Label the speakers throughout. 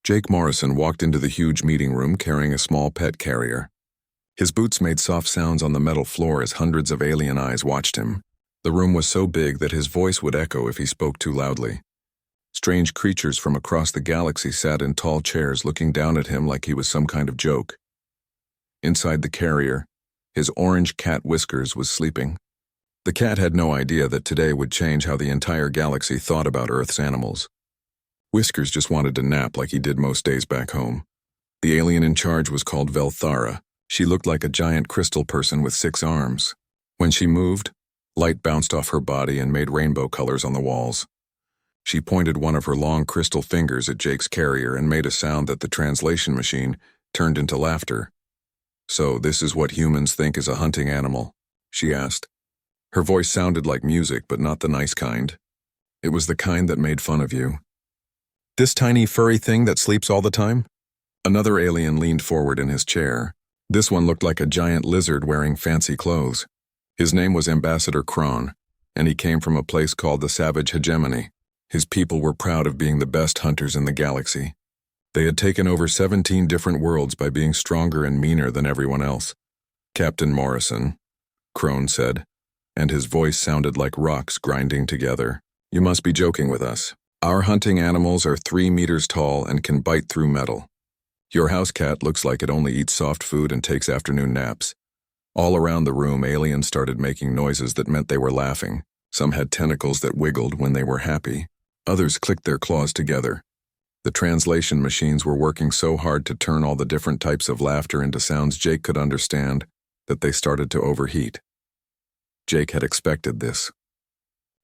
Speaker 1: Jake Morrison walked into the huge meeting room carrying a small pet carrier. His boots made soft sounds on the metal floor as hundreds of alien eyes watched him. The room was so big that his voice would echo if he spoke too loudly. Strange creatures from across the galaxy sat in tall chairs looking down at him like he was some kind of joke. Inside the carrier, his orange cat Whiskers was sleeping. The cat had no idea that today would change how the entire galaxy thought about Earth's animals. Whiskers just wanted to nap like he did most days back home. The alien in charge was called Velthara. She looked like a giant crystal person with 6 arms. When she moved, light bounced off her body and made rainbow colors on the walls. She pointed one of her long crystal fingers at Jake's carrier and made a sound that the translation machine turned into laughter. "So this is what humans think is a hunting animal?" she asked. Her voice sounded like music, but not the nice kind. It was the kind that made fun of you. "This tiny furry thing that sleeps all the time?" Another alien leaned forward in his chair. This one looked like a giant lizard wearing fancy clothes. His name was Ambassador Kron, and he came from a place called the Savage Hegemony. His people were proud of being the best hunters in the galaxy. They had taken over 17 different worlds by being stronger and meaner than everyone else. "Captain Morrison," Kron said, and his voice sounded like rocks grinding together. "You must be joking with us. Our hunting animals are 3 meters tall and can bite through metal. Your house cat looks like it only eats soft food and takes afternoon naps." All around the room, aliens started making noises that meant they were laughing. Some had tentacles that wiggled when they were happy. Others clicked their claws together. The translation machines were working so hard to turn all the different types of laughter into sounds Jake could understand that they started to overheat. Jake had expected this.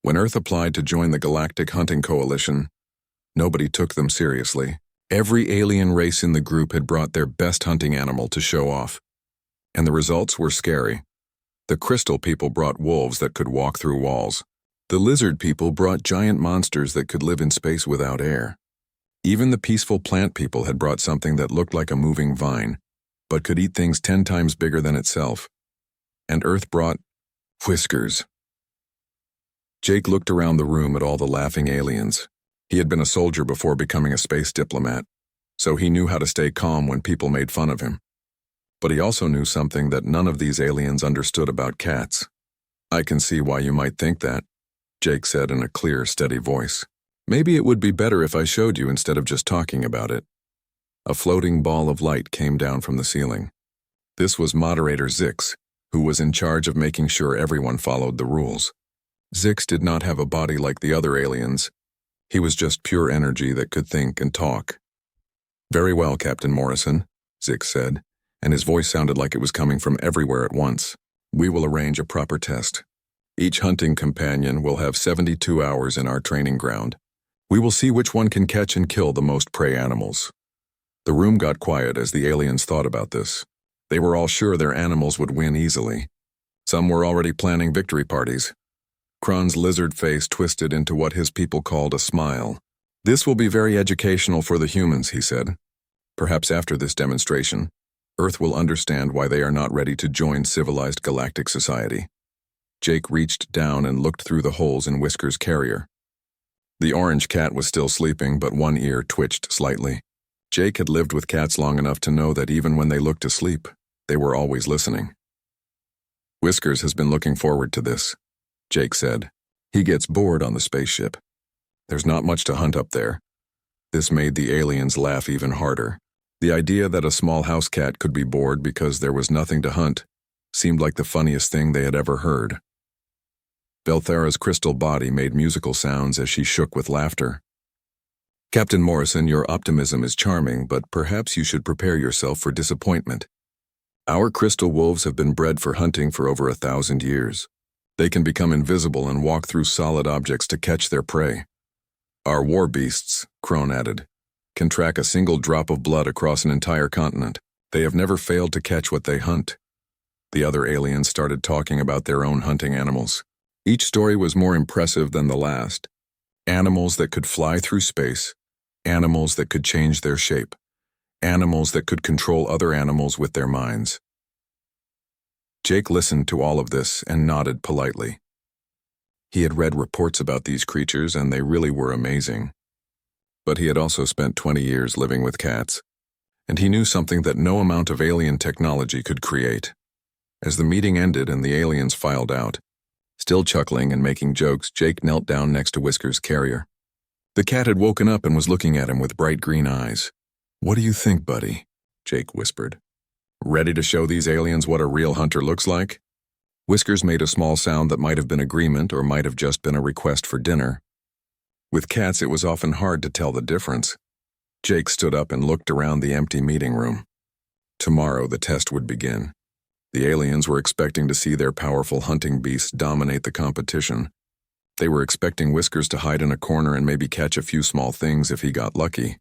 Speaker 1: When Earth applied to join the Galactic Hunting Coalition, nobody took them seriously. Every alien race in the group had brought their best hunting animal to show off. And the results were scary. The crystal people brought wolves that could walk through walls. The lizard people brought giant monsters that could live in space without air. Even the peaceful plant people had brought something that looked like a moving vine, but could eat things 10 times bigger than itself. And Earth brought Whiskers. Jake looked around the room at all the laughing aliens. He had been a soldier before becoming a space diplomat, so he knew how to stay calm when people made fun of him. But he also knew something that none of these aliens understood about cats. "I can see why you might think that," Jake said in a clear, steady voice. "Maybe it would be better if I showed you instead of just talking about it." A floating ball of light came down from the ceiling. This was Moderator Zix, who was in charge of making sure everyone followed the rules. Zix did not have a body like the other aliens. He was just pure energy that could think and talk. "Very well, Captain Morrison," Zix said, and his voice sounded like it was coming from everywhere at once. "We will arrange a proper test. Each hunting companion will have 72 hours in our training ground. We will see which one can catch and kill the most prey animals." The room got quiet as the aliens thought about this. They were all sure their animals would win easily. Some were already planning victory parties. Kron's lizard face twisted into what his people called a smile. "This will be very educational for the humans," he said. "Perhaps after this demonstration, Earth will understand why they are not ready to join civilized galactic society." Jake reached down and looked through the holes in Whiskers' carrier. The orange cat was still sleeping, but one ear twitched slightly. Jake had lived with cats long enough to know that even when they looked asleep, they were always listening. "Whiskers has been looking forward to this," Jake said. "He gets bored on the spaceship. There's not much to hunt up there." This made the aliens laugh even harder. The idea that a small house cat could be bored because there was nothing to hunt seemed like the funniest thing they had ever heard. Velthara's crystal body made musical sounds as she shook with laughter. "Captain Morrison, your optimism is charming, but perhaps you should prepare yourself for disappointment. Our crystal wolves have been bred for hunting for over 1,000 years. They can become invisible and walk through solid objects to catch their prey. Our war beasts," Kron added, "can track a single drop of blood across an entire continent. They have never failed to catch what they hunt." The other aliens started talking about their own hunting animals. Each story was more impressive than the last. Animals that could fly through space, animals that could change their shape, animals that could control other animals with their minds. Jake listened to all of this and nodded politely. He had read reports about these creatures and they really were amazing. but he had also spent 20 years living with cats, and he knew something that no amount of alien technology could create. As the meeting ended and the aliens filed out, still chuckling and making jokes, Jake knelt down next to Whiskers' carrier. The cat had woken up and was looking at him with bright green eyes. "What do you think, buddy?" Jake whispered. "Ready to show these aliens what a real hunter looks like?" Whiskers made a small sound that might have been agreement or might have just been a request for dinner. With cats, it was often hard to tell the difference. Jake stood up and looked around the empty meeting room. Tomorrow, the test would begin. The aliens were expecting to see their powerful hunting beasts dominate the competition. They were expecting Whiskers to hide in a corner and maybe catch a few small things if he got lucky.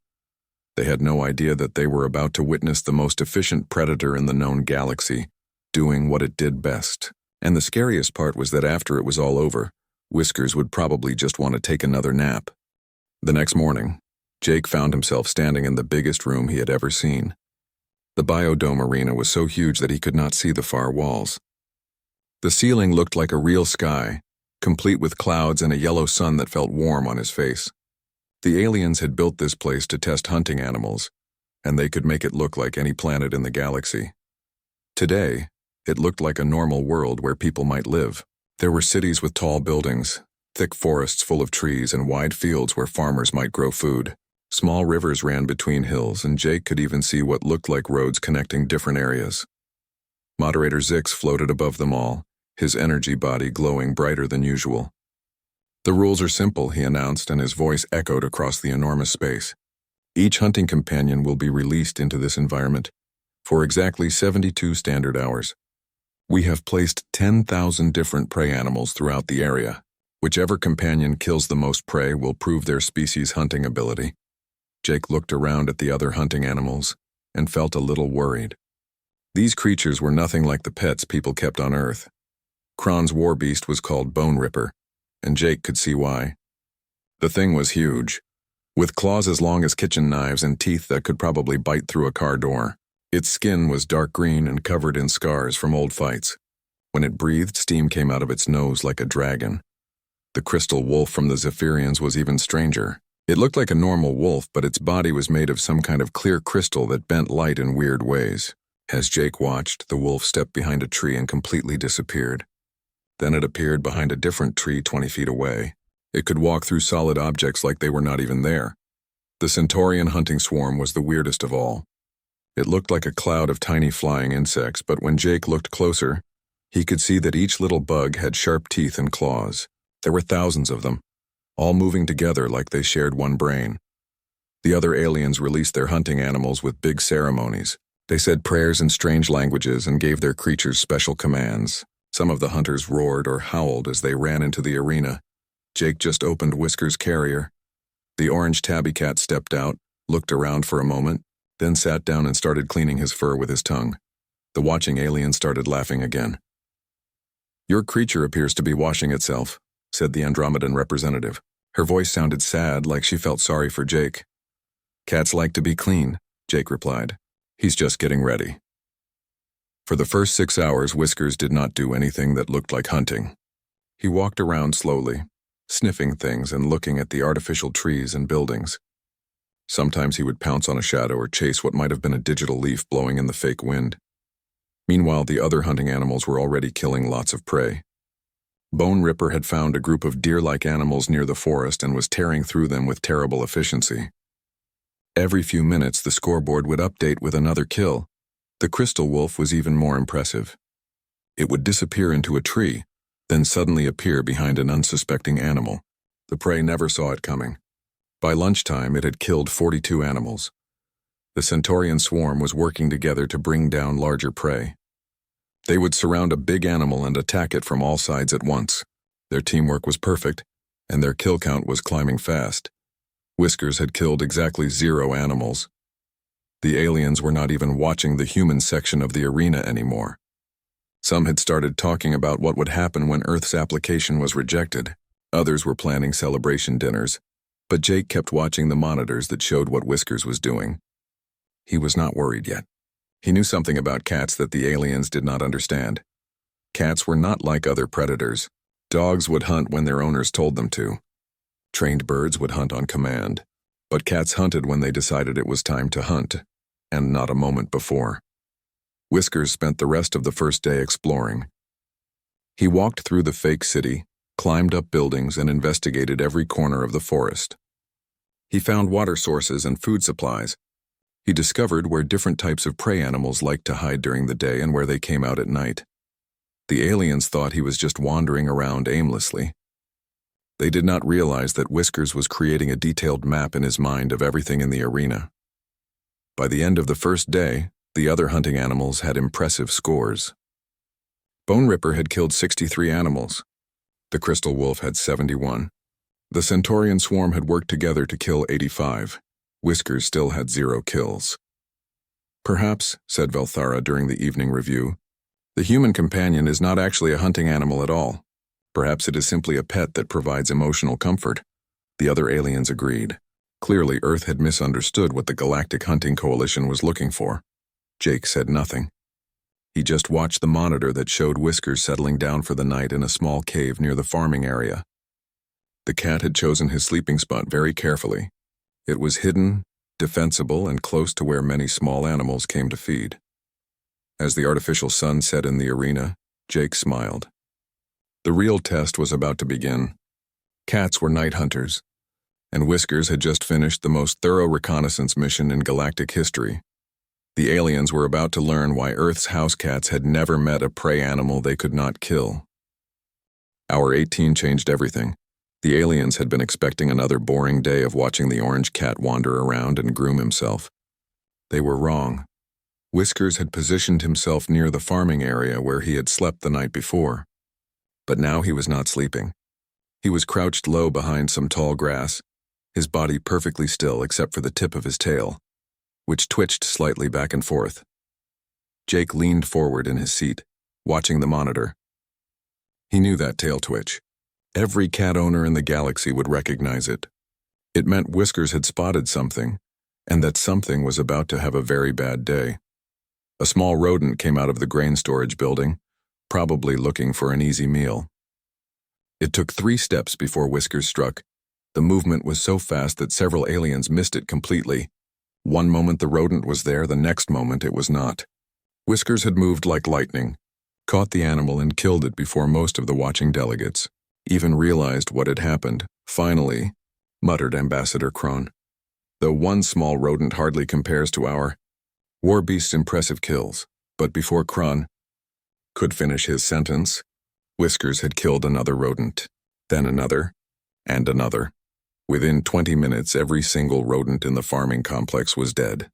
Speaker 1: They had no idea that they were about to witness the most efficient predator in the known galaxy, doing what it did best. And the scariest part was that after it was all over, Whiskers would probably just want to take another nap. The next morning, Jake found himself standing in the biggest room he had ever seen. The biodome arena was so huge that he could not see the far walls. The ceiling looked like a real sky, complete with clouds and a yellow sun that felt warm on his face. The aliens had built this place to test hunting animals, and they could make it look like any planet in the galaxy. Today, it looked like a normal world where people might live. There were cities with tall buildings, thick forests full of trees, and wide fields where farmers might grow food. Small rivers ran between hills, and Jake could even see what looked like roads connecting different areas. Moderator Zix floated above them all, his energy body glowing brighter than usual. "The rules are simple," he announced, and his voice echoed across the enormous space. "Each hunting companion will be released into this environment for exactly 72 standard hours. We have placed 10,000 different prey animals throughout the area. Whichever companion kills the most prey will prove their species' hunting ability." Jake looked around at the other hunting animals and felt a little worried. These creatures were nothing like the pets people kept on Earth. Kron's war beast was called Bone Ripper, and Jake could see why. The thing was huge, with claws as long as kitchen knives and teeth that could probably bite through a car door. Its skin was dark green and covered in scars from old fights. When it breathed, steam came out of its nose like a dragon. The crystal wolf from the Zephyrians was even stranger. It looked like a normal wolf, but its body was made of some kind of clear crystal that bent light in weird ways. As Jake watched, the wolf stepped behind a tree and completely disappeared. Then it appeared behind a different tree 20 feet away. It could walk through solid objects like they were not even there. The Centaurian hunting swarm was the weirdest of all. It looked like a cloud of tiny flying insects, but when Jake looked closer, he could see that each little bug had sharp teeth and claws. There were thousands of them, all moving together like they shared one brain. The other aliens released their hunting animals with big ceremonies. They said prayers in strange languages and gave their creatures special commands. Some of the hunters roared or howled as they ran into the arena. Jake just opened Whiskers' carrier. The orange tabby cat stepped out, looked around for a moment, then sat down and started cleaning his fur with his tongue. The watching alien started laughing again. "Your creature appears to be washing itself," said the Andromedan representative. Her voice sounded sad, like she felt sorry for Jake. "Cats like to be clean," Jake replied. "He's just getting ready." For the first 6 hours, Whiskers did not do anything that looked like hunting. He walked around slowly, sniffing things and looking at the artificial trees and buildings. Sometimes he would pounce on a shadow or chase what might have been a digital leaf blowing in the fake wind. Meanwhile, the other hunting animals were already killing lots of prey. Bone Ripper had found a group of deer-like animals near the forest and was tearing through them with terrible efficiency. Every few minutes, the scoreboard would update with another kill. The crystal wolf was even more impressive. It would disappear into a tree, then suddenly appear behind an unsuspecting animal. The prey never saw it coming. By lunchtime, it had killed 42 animals. The Centaurian swarm was working together to bring down larger prey. They would surround a big animal and attack it from all sides at once. Their teamwork was perfect, and their kill count was climbing fast. Whiskers had killed exactly 0 animals. The aliens were not even watching the human section of the arena anymore. Some had started talking about what would happen when Earth's application was rejected. Others were planning celebration dinners, but Jake kept watching the monitors that showed what Whiskers was doing. He was not worried yet. He knew something about cats that the aliens did not understand. Cats were not like other predators. Dogs would hunt when their owners told them to. Trained birds would hunt on command. But cats hunted when they decided it was time to hunt, and not a moment before. Whiskers spent the rest of the first day exploring. He walked through the fake city, climbed up buildings, and investigated every corner of the forest. He found water sources and food supplies. He discovered where different types of prey animals liked to hide during the day and where they came out at night. The aliens thought he was just wandering around aimlessly. They did not realize that Whiskers was creating a detailed map in his mind of everything in the arena. By the end of the first day, the other hunting animals had impressive scores. Bone Ripper had killed 63 animals. The Crystal Wolf had 71. The Centaurian swarm had worked together to kill 85. Whiskers still had 0 kills. Perhaps, said Velthara during the evening review, the human companion is not actually a hunting animal at all. Perhaps it is simply a pet that provides emotional comfort. The other aliens agreed. Clearly, Earth had misunderstood what the Galactic Hunting Coalition was looking for. Jake said nothing. He just watched the monitor that showed Whiskers settling down for the night in a small cave near the farming area. The cat had chosen his sleeping spot very carefully. It was hidden, defensible, and close to where many small animals came to feed. As the artificial sun set in the arena, Jake smiled. The real test was about to begin. Cats were night hunters, and Whiskers had just finished the most thorough reconnaissance mission in galactic history. The aliens were about to learn why Earth's house cats had never met a prey animal they could not kill. Hour 18 changed everything. The aliens had been expecting another boring day of watching the orange cat wander around and groom himself. They were wrong. Whiskers had positioned himself near the farming area where he had slept the night before. But now he was not sleeping. He was crouched low behind some tall grass, his body perfectly still except for the tip of his tail, which twitched slightly back and forth. Jake leaned forward in his seat, watching the monitor. He knew that tail twitch. Every cat owner in the galaxy would recognize it. It meant Whiskers had spotted something, and that something was about to have a very bad day. A small rodent came out of the grain storage building, probably looking for an easy meal. It took 3 steps before Whiskers struck. The movement was so fast that several aliens missed it completely. One moment the rodent was there, the next moment it was not. Whiskers had moved like lightning, caught the animal and killed it before most of the watching delegates even realized what had happened. Finally, muttered Ambassador Kron. Though one small rodent hardly compares to our war beast's impressive kills, but before Kron could finish his sentence, Whiskers had killed another rodent, then another, and another. Within 20 minutes, every single rodent in the farming complex was dead.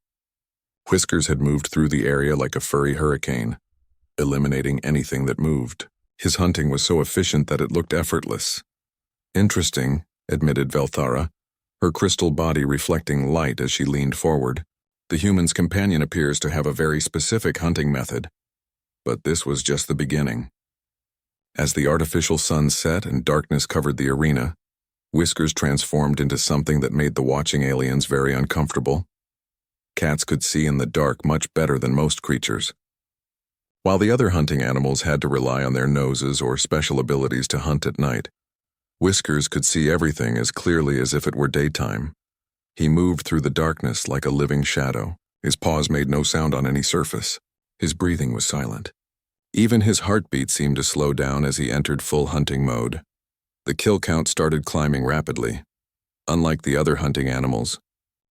Speaker 1: Whiskers had moved through the area like a furry hurricane, eliminating anything that moved. His hunting was so efficient that it looked effortless. Interesting, admitted Velthara, her crystal body reflecting light as she leaned forward. The human's companion appears to have a very specific hunting method. But this was just the beginning. As the artificial sun set and darkness covered the arena, Whiskers transformed into something that made the watching aliens very uncomfortable. Cats could see in the dark much better than most creatures. While the other hunting animals had to rely on their noses or special abilities to hunt at night, Whiskers could see everything as clearly as if it were daytime. He moved through the darkness like a living shadow. His paws made no sound on any surface. His breathing was silent. Even his heartbeat seemed to slow down as he entered full hunting mode. The kill count started climbing rapidly. Unlike the other hunting animals,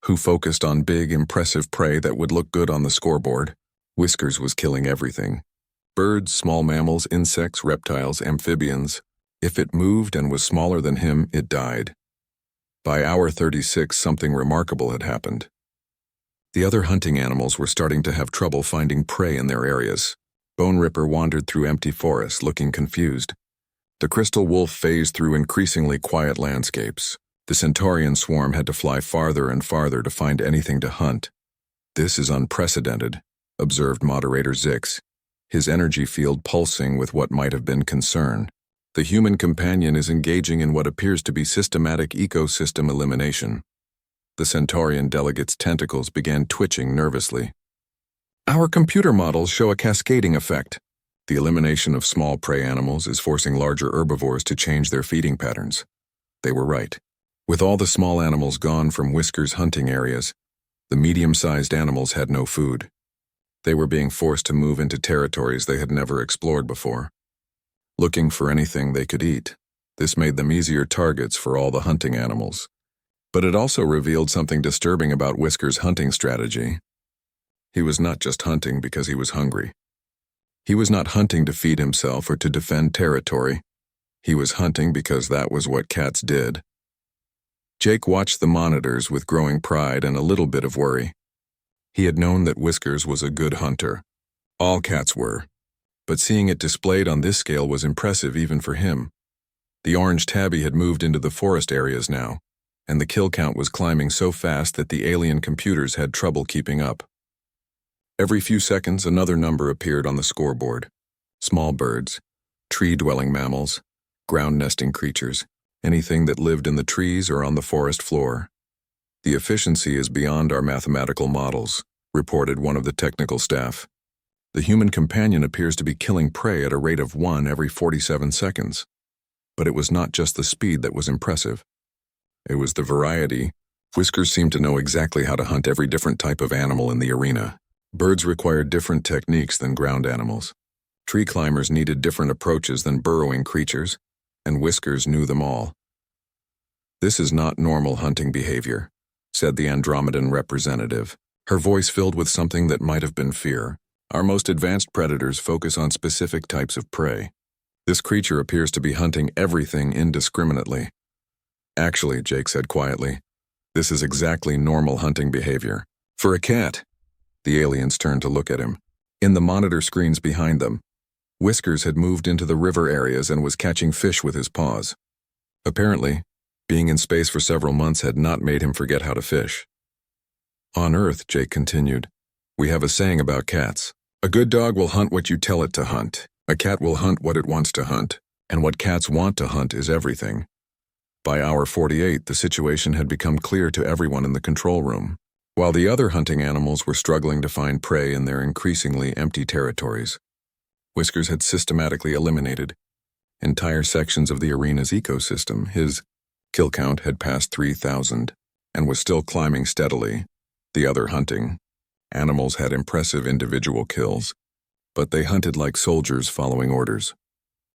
Speaker 1: who focused on big, impressive prey that would look good on the scoreboard, Whiskers was killing everything. Birds, small mammals, insects, reptiles, amphibians. If it moved and was smaller than him, it died. By hour 36, something remarkable had happened. The other hunting animals were starting to have trouble finding prey in their areas. Bone Ripper wandered through empty forests, looking confused. The Crystal Wolf phased through increasingly quiet landscapes. The Centaurian swarm had to fly farther and farther to find anything to hunt. This is unprecedented, observed Moderator Zix, his energy field pulsing with what might have been concern. The human companion is engaging in what appears to be systematic ecosystem elimination. The Centaurian delegate's tentacles began twitching nervously. Our computer models show a cascading effect. The elimination of small prey animals is forcing larger herbivores to change their feeding patterns. They were right. With all the small animals gone from Whisker's hunting areas, the medium-sized animals had no food. They were being forced to move into territories they had never explored before, looking for anything they could eat. This made them easier targets for all the hunting animals. But it also revealed something disturbing about Whisker's hunting strategy. He was not just hunting because he was hungry. He was not hunting to feed himself or to defend territory. He was hunting because that was what cats did. Jake watched the monitors with growing pride and a little bit of worry. He had known that Whiskers was a good hunter. All cats were. But seeing it displayed on this scale was impressive even for him. The orange tabby had moved into the forest areas now, and the kill count was climbing so fast that the alien computers had trouble keeping up. Every few seconds, another number appeared on the scoreboard. Small birds, tree-dwelling mammals, ground-nesting creatures, anything that lived in the trees or on the forest floor. The efficiency is beyond our mathematical models, reported one of the technical staff. The human companion appears to be killing prey at a rate of 1 every 47 seconds. But it was not just the speed that was impressive. It was the variety. Whiskers seemed to know exactly how to hunt every different type of animal in the arena. Birds required different techniques than ground animals. Tree climbers needed different approaches than burrowing creatures, and Whiskers knew them all. "This is not normal hunting behavior," said the Andromedan representative, her voice filled with something that might have been fear. "Our most advanced predators focus on specific types of prey. This creature appears to be hunting everything indiscriminately." "Actually," Jake said quietly, "this is exactly normal hunting behavior. For a cat." The aliens turned to look at him. In the monitor screens behind them, Whiskers had moved into the river areas and was catching fish with his paws. Apparently, being in space for several months had not made him forget how to fish. "On Earth," Jake continued, "we have a saying about cats. A good dog will hunt what you tell it to hunt. A cat will hunt what it wants to hunt, and what cats want to hunt is everything." By hour 48, the situation had become clear to everyone in the control room. While the other hunting animals were struggling to find prey in their increasingly empty territories, Whiskers had systematically eliminated entire sections of the arena's ecosystem. His kill count had passed 3,000 and was still climbing steadily. The other hunting animals had impressive individual kills, but they hunted like soldiers following orders.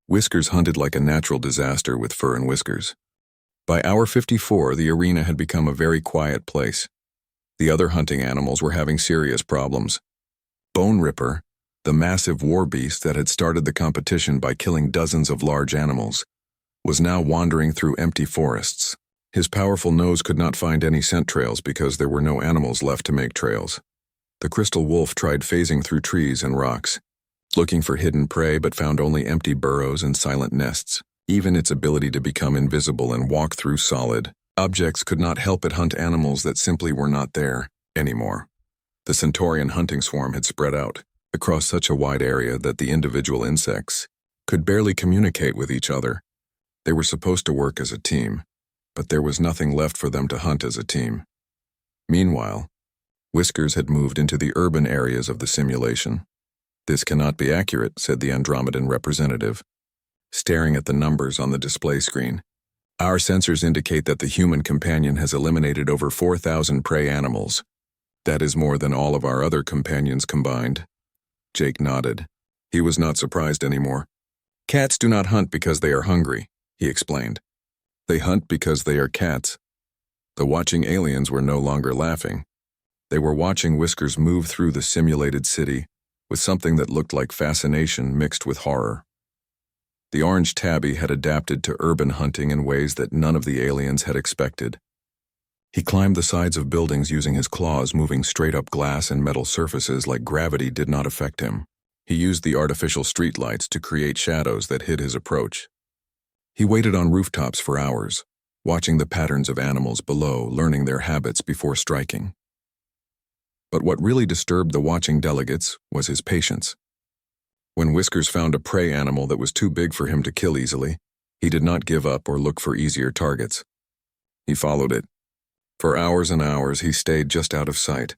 Speaker 1: Whiskers hunted like a natural disaster with fur and whiskers. By hour 54, the arena had become a very quiet place. The other hunting animals were having serious problems. Bone Ripper, the massive war beast that had started the competition by killing dozens of large animals, was now wandering through empty forests. His powerful nose could not find any scent trails because there were no animals left to make trails. The crystal wolf tried phasing through trees and rocks, looking for hidden prey but found only empty burrows and silent nests. Even its ability to become invisible and walk through solid objects could not help it hunt animals that simply were not there anymore. The Centaurian hunting swarm had spread out across such a wide area that the individual insects could barely communicate with each other. They were supposed to work as a team, but there was nothing left for them to hunt as a team. Meanwhile, Whiskers had moved into the urban areas of the simulation. "This cannot be accurate," said the Andromedan representative, staring at the numbers on the display screen. "Our sensors indicate that the human companion has eliminated over 4,000 prey animals. That is more than all of our other companions combined." Jake nodded. He was not surprised anymore. "Cats do not hunt because they are hungry," he explained. "They hunt because they are cats." The watching aliens were no longer laughing. They were watching Whiskers move through the simulated city with something that looked like fascination mixed with horror. The orange tabby had adapted to urban hunting in ways that none of the aliens had expected. He climbed the sides of buildings using his claws, moving straight up glass and metal surfaces like gravity did not affect him. He used the artificial streetlights to create shadows that hid his approach. He waited on rooftops for hours, watching the patterns of animals below, learning their habits before striking. But what really disturbed the watching delegates was his patience. When Whiskers found a prey animal that was too big for him to kill easily, he did not give up or look for easier targets. He followed it. For hours and hours he stayed just out of sight,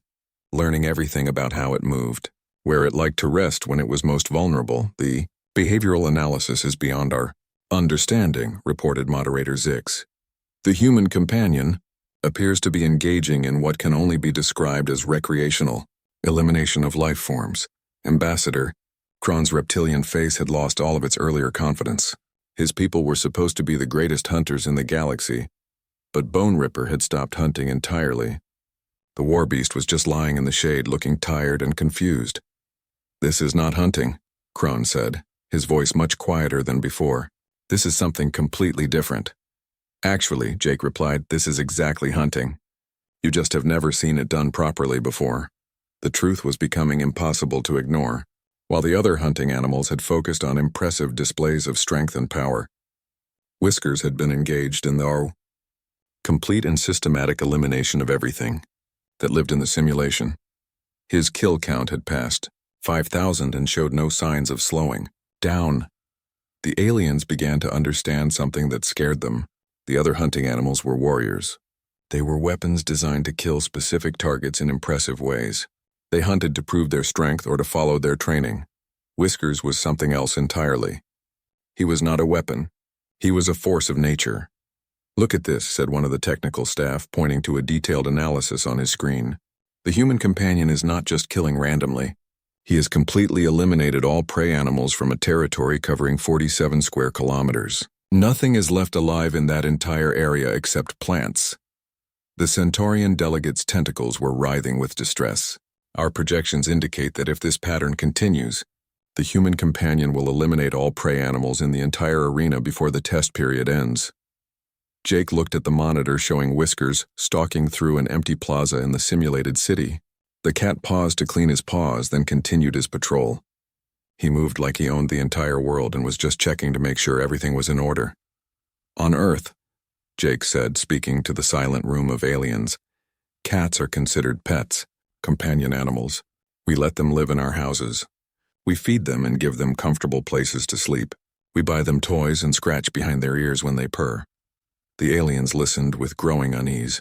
Speaker 1: learning everything about how it moved, where it liked to rest when it was most vulnerable. "The behavioral analysis is beyond our understanding," reported moderator Zix. The human companion appears to be engaging in what can only be described as recreational elimination of life forms. Ambassador, Kron's reptilian face had lost all of its earlier confidence. His people were supposed to be the greatest hunters in the galaxy, but Bone Ripper had stopped hunting entirely. The war beast was just lying in the shade, looking tired and confused. "This is not hunting," Kron said, his voice much quieter than before. "This is something completely different." "Actually," Jake replied, "this is exactly hunting. You just have never seen it done properly before." The truth was becoming impossible to ignore. While the other hunting animals had focused on impressive displays of strength and power, Whiskers had been engaged in the complete and systematic elimination of everything that lived in the simulation. His kill count had passed 5,000 and showed no signs of slowing down. The aliens began to understand something that scared them. The other hunting animals were warriors. They were weapons designed to kill specific targets in impressive ways. They hunted to prove their strength or to follow their training. Whiskers was something else entirely. He was not a weapon. He was a force of nature. "Look at this," said one of the technical staff, pointing to a detailed analysis on his screen. "The human companion is not just killing randomly. He has completely eliminated all prey animals from a territory covering 47 square kilometers. Nothing is left alive in that entire area except plants." The Centaurian delegate's tentacles were writhing with distress. "Our projections indicate that if this pattern continues, the human companion will eliminate all prey animals in the entire arena before the test period ends." Jake looked at the monitor showing Whiskers stalking through an empty plaza in the simulated city. The cat paused to clean his paws, then continued his patrol. He moved like he owned the entire world and was just checking to make sure everything was in order. "On Earth," Jake said, speaking to the silent room of aliens, "cats are considered pets, companion animals. We let them live in our houses. We feed them and give them comfortable places to sleep. We buy them toys and scratch behind their ears when they purr." The aliens listened with growing unease.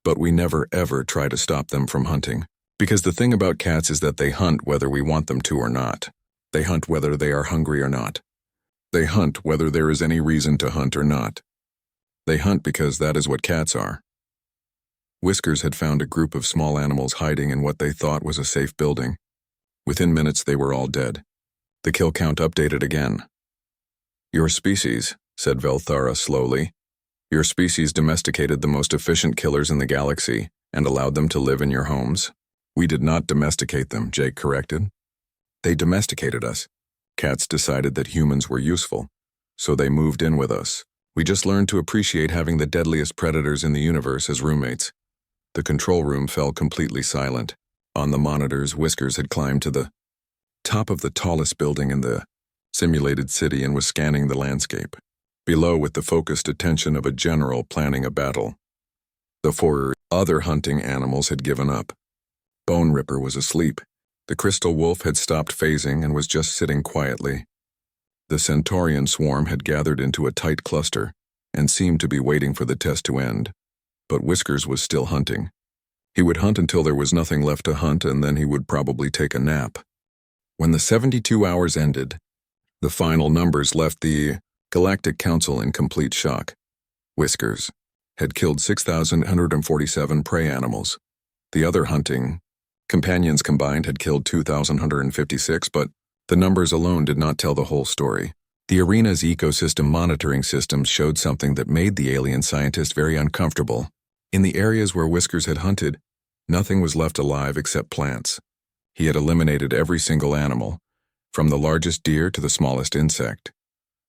Speaker 1: "But we never ever try to stop them from hunting. Because the thing about cats is that they hunt whether we want them to or not. They hunt whether they are hungry or not. They hunt whether there is any reason to hunt or not. They hunt because that is what cats are." Whiskers had found a group of small animals hiding in what they thought was a safe building. Within minutes, they were all dead. The kill count updated again. "Your species," said Velthara slowly, "your species domesticated the most efficient killers in the galaxy and allowed them to live in your homes." "We did not domesticate them," Jake corrected. "They domesticated us. Cats decided that humans were useful, so they moved in with us. We just learned to appreciate having the deadliest predators in the universe as roommates." The control room fell completely silent. On the monitors, Whiskers had climbed to the top of the tallest building in the simulated city and was scanning the landscape. Below, with the focused attention of a general planning a battle. The four other hunting animals had given up. Bone Ripper was asleep. The crystal wolf had stopped phasing and was just sitting quietly. The Centaurian swarm had gathered into a tight cluster and seemed to be waiting for the test to end. But Whiskers was still hunting. He would hunt until there was nothing left to hunt, and then he would probably take a nap. When the 72 hours ended, the final numbers left the Galactic Council in complete shock. Whiskers had killed 6,147 prey animals. The other hunting companions combined had killed 2,156, but the numbers alone did not tell the whole story. The arena's ecosystem monitoring systems showed something that made the alien scientist very uncomfortable. In the areas where Whiskers had hunted, nothing was left alive except plants. He had eliminated every single animal, from the largest deer to the smallest insect.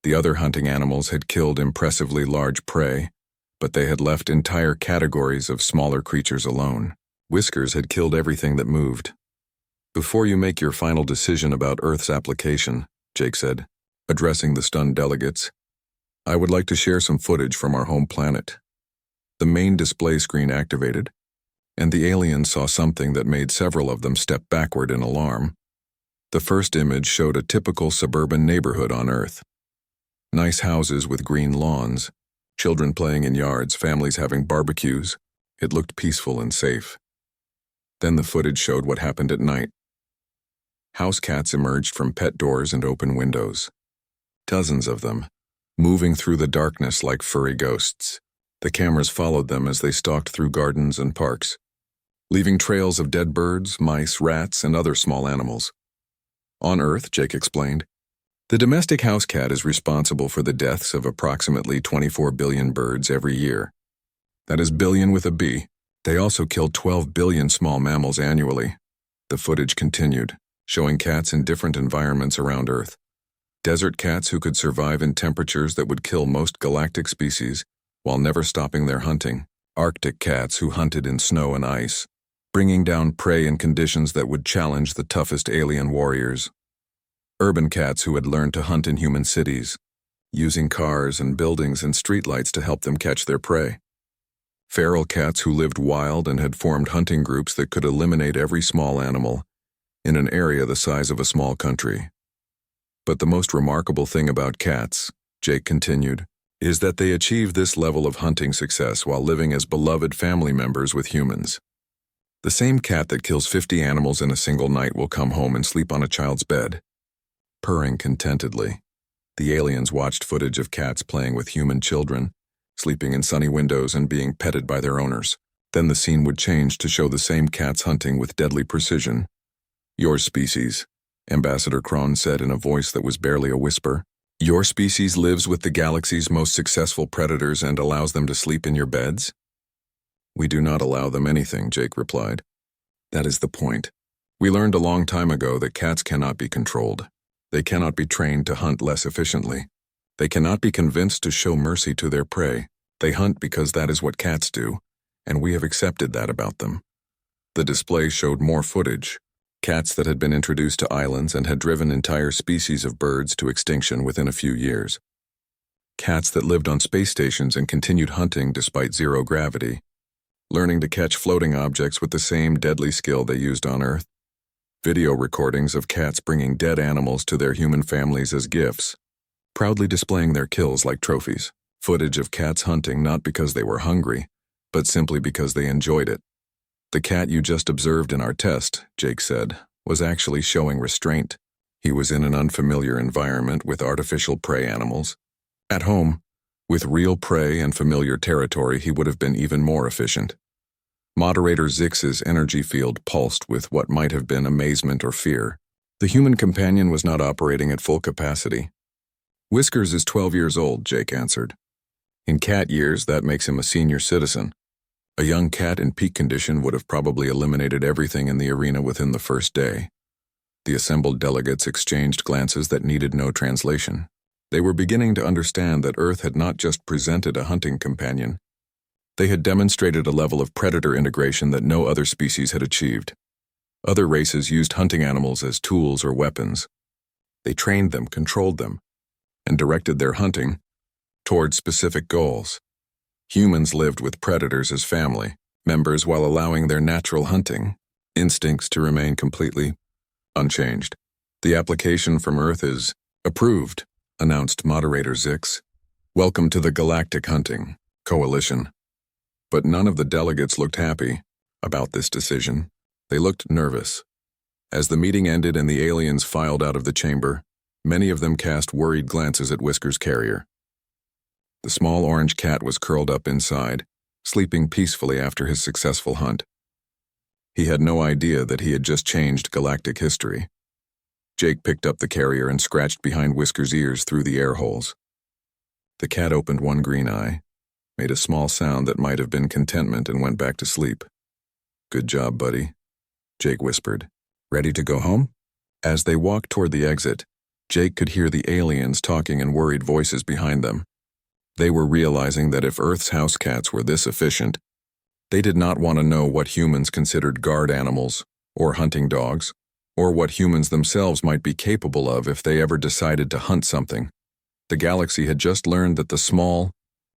Speaker 1: The other hunting animals had killed impressively large prey, but they had left entire categories of smaller creatures alone. Whiskers had killed everything that moved. "Before you make your final decision about Earth's application," Jake said, addressing the stunned delegates, "I would like to share some footage from our home planet." The main display screen activated, and the aliens saw something that made several of them step backward in alarm. The first image showed a typical suburban neighborhood on Earth. Nice houses with green lawns, children playing in yards, families having barbecues. It looked peaceful and safe. Then the footage showed what happened at night. House cats emerged from pet doors and open windows. Dozens of them, moving through the darkness like furry ghosts. The cameras followed them as they stalked through gardens and parks, leaving trails of dead birds, mice, rats, and other small animals. On Earth, Jake explained, the domestic house cat is responsible for the deaths of approximately 24 billion birds every year. That is billion with a B. They also kill 12 billion small mammals annually. The footage continued, showing cats in different environments around Earth. Desert cats who could survive in temperatures that would kill most galactic species while never stopping their hunting. Arctic cats who hunted in snow and ice, bringing down prey in conditions that would challenge the toughest alien warriors. Urban cats who had learned to hunt in human cities, using cars and buildings and streetlights to help them catch their prey. Feral cats who lived wild and had formed hunting groups that could eliminate every small animal in an area the size of a small country. But the most remarkable thing about cats, Jake continued, is that they achieve this level of hunting success while living as beloved family members with humans. The same cat that kills 50 animals in a single night will come home and sleep on a child's bed, purring contentedly. The aliens watched footage of cats playing with human children, sleeping in sunny windows and being petted by their owners. Then the scene would change to show the same cats hunting with deadly precision. Your species, Ambassador Kron said in a voice that was barely a whisper. Your species lives with the galaxy's most successful predators and allows them to sleep in your beds? We do not allow them anything, Jake replied. That is the point. We learned a long time ago that cats cannot be controlled. They cannot be trained to hunt less efficiently. They cannot be convinced to show mercy to their prey. They hunt because that is what cats do, and we have accepted that about them. The display showed more footage. Cats that had been introduced to islands and had driven entire species of birds to extinction within a few years. Cats that lived on space stations and continued hunting despite zero gravity, learning to catch floating objects with the same deadly skill they used on Earth. Video recordings of cats bringing dead animals to their human families as gifts, proudly displaying their kills like trophies. Footage of cats hunting not because they were hungry, but simply because they enjoyed it. The cat you just observed in our test, Jake said, was actually showing restraint. He was in an unfamiliar environment with artificial prey animals. At home, with real prey and familiar territory, he would have been even more efficient. Moderator Zix's energy field pulsed with what might have been amazement or fear. The human companion was not operating at full capacity. Whiskers is 12 years old, Jake answered. In cat years, that makes him a senior citizen. A young cat in peak condition would have probably eliminated everything in the arena within the first day. The assembled delegates exchanged glances that needed no translation. They were beginning to understand that Earth had not just presented a hunting companion. They had demonstrated a level of predator integration that no other species had achieved. Other races used hunting animals as tools or weapons. They trained them, controlled them, and directed their hunting toward specific goals. Humans lived with predators as family members while allowing their natural hunting instincts to remain completely unchanged. The application from Earth is approved, announced Moderator Zix. Welcome to the Galactic Hunting Coalition. But none of the delegates looked happy about this decision. They looked nervous. As the meeting ended and the aliens filed out of the chamber, many of them cast worried glances at Whisker's carrier. The small orange cat was curled up inside, sleeping peacefully after his successful hunt. He had no idea that he had just changed galactic history. Jake picked up the carrier and scratched behind Whisker's ears through the air holes. The cat opened one green eye, made a small sound that might have been contentment, and went back to sleep. Good job, buddy, Jake whispered. Ready to go home? As they walked toward the exit, Jake could hear the aliens talking in worried voices behind them. They were realizing that if Earth's house cats were this efficient, they did not want to know what humans considered guard animals, or hunting dogs, or what humans themselves might be capable of if they ever decided to hunt something. The galaxy had just learned that the small,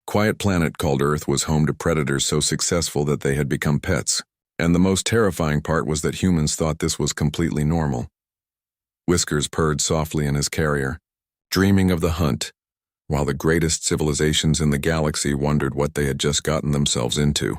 Speaker 1: quiet planet called Earth was home to predators so successful that they had become pets, and the most terrifying part was that humans thought this was completely normal. Whiskers purred softly in his carrier, dreaming of the hunt, while the greatest civilizations in the galaxy wondered what they had just gotten themselves into.